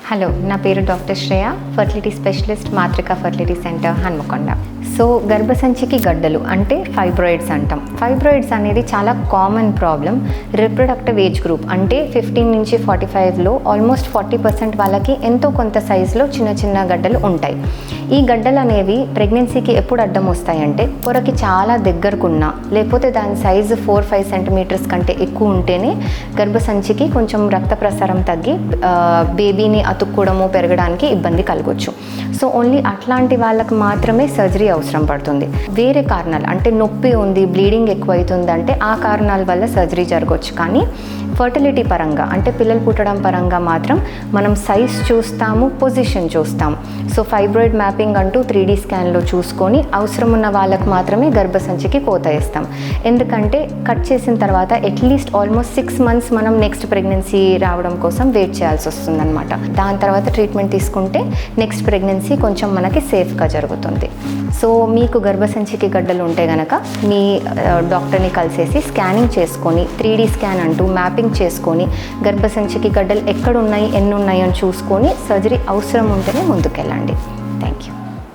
Hello, నా పేరు doctor Shreya, fertility specialist మాతృక ఫర్టిలిటీ సెంటర్ హన్మకొండ. సో గర్భసంచికి గడ్డలు అంటే ఫైబ్రాయిడ్స్ అంటాం. ఫైబ్రాయిడ్స్ అనేది చాలా common problem. Reproductive age group అంటే 15 నుంచి 45లో ఆల్మోస్ట్ 40% వాళ్ళకి ఎంతో కొంత సైజులో చిన్న చిన్న గడ్డలు ఉంటాయి. ఈ గడ్డలు అనేవి ప్రెగ్నెన్సీకి ఎప్పుడు అడ్డం వస్తాయంటే పొరకి చాలా దగ్గరకున్నా లేకపోతే దాని సైజు 4-5 సెంటీమీటర్స్ కంటే ఎక్కువ ఉంటేనే గర్భసంచికి కొంచెం రక్త ప్రసారం తగ్గి బేబీని అతుక్కోవడము పెరగడానికి ఇబ్బంది కలగవచ్చు. సో ఓన్లీ అట్లాంటి వాళ్ళకి మాత్రమే సర్జరీ అవసరం పడుతుంది. వేరే కారణాలు అంటే నొప్పి ఉంది, బ్లీడింగ్ ఎక్కువ అవుతుంది అంటే ఆ కారణాల వల్ల సర్జరీ జరగవచ్చు. కానీ ఫర్టిలిటీ పరంగా అంటే పిల్లలు పుట్టడం పరంగా మాత్రం మనం సైజ్ చూస్తాము, పొజిషన్ చూస్తాము. సో ఫైబ్రాయిడ్ మ్యాపింగ్ అంటూ 3D స్కాన్లో చూసుకొని అవసరం ఉన్న వాళ్ళకు మాత్రమే గర్భసంచికి కోత వేస్తాం. ఎందుకంటే కట్ చేసిన తర్వాత అట్లీస్ట్ ఆల్మోస్ట్ 6 months మనం నెక్స్ట్ ప్రెగ్నెన్సీ రావడం కోసం వెయిట్ చేయాల్సి వస్తుందన్నమాట. దాని తర్వాత ట్రీట్మెంట్ తీసుకుంటే నెక్స్ట్ ప్రెగ్నెన్సీ కొంచెం మనకి సేఫ్గా జరుగుతుంది. సో మీకు గర్భసంచికి గడ్డలు ఉంటే కనుక మీ డాక్టర్ని కలిసేసి స్కానింగ్ చేసుకొని 3D స్కాన్ అంటూ మ్యాపింగ్ చేసుకొని గర్భసంచికి గడ్డలు ఎక్కడున్నాయి, ఎన్ని ఉన్నాయి అని చూసుకొని సర్జరీ అవసరం ఉంటేనే ముందుకెళ్ళండి. Thank you.